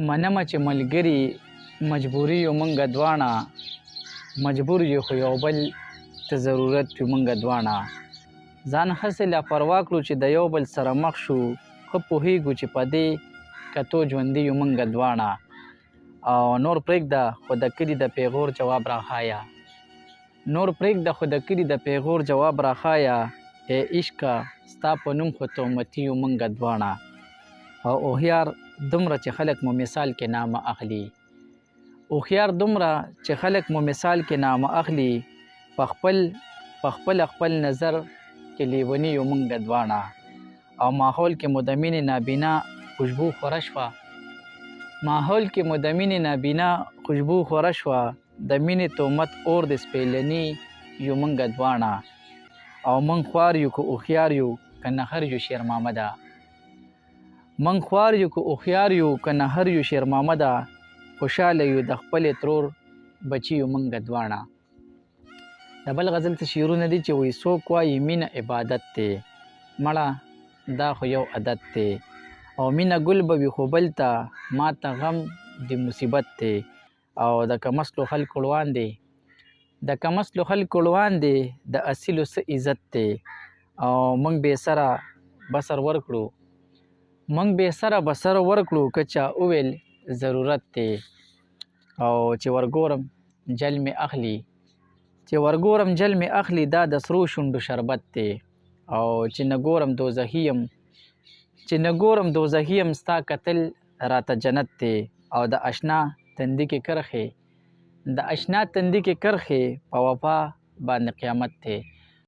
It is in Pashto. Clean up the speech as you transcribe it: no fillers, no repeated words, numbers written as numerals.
منمه چې ملګري مجبوري یو مونږ دواړه، مجبور یو خو یو بل ته ضرورت یو مونږ دواړه. ځان هسې لا پروا کړو چې د یو بل سره مخ شو، ښه پوهېږو چې په دې کتو ژوندي یو مونږ دواړه. او نور پرېږده خو د کلي د پیغور جواب راښایه، نور پرېږده خو د کلي د پیغور جواب راښایه. ای عشقه ستا په نوم خو تهمتي یو مونږ دواړه. او هوښیار دومره چې خلک مو مثال کې نامه اخلي، هوښیار دومره چې خلک مو مثال کې نامه اخلي. په خپل نظر کې لیوني یو مونږ دواړه. او ماحول کې مو د مینې نابینا خوشبو خوره شوه، ماحول کې مو د مینې نابینا خوشبو خوره شوه. د مینې تهمت اور د سپېلني یو مونږ دواړه. او مونږ خوار یو که هوښیار یو که نهر یو شېرمامده، مونږ خوار یو که هوښیار یو که نهر یو شېرمامده. خوشحاله یو د خپلې ترور بچي یو مونږ دواړه. د بل غزل څه شعرونه دي چې وایي څوک وایي مینه عبادت دی، مړه دا خو یو عادت دی. او مینه ګل به وي خو بل ته ما ته غم د مصیبت دی. او د کمسلو خلکو وړاندې، د کمسلو خلکو وړاندې د اصیلو څه عزت دی. او موږ بې سره بسر ورکړو، موږ بې سره بسر ورکړو که چا وویل ضرورت دی. او چې ورګورم جل مې اخلي، چې ورګورم جل مې اخلي دا د سرو شونډو شربت دی. او چې نه ګورم دوزخي یم، چې نه ګورم دوزخي یم ستا کتل راته جنت دی. او د اشنا تندي کې کرښې، د اشنا تندي کې کرښې په وفا باندې قیامت دی.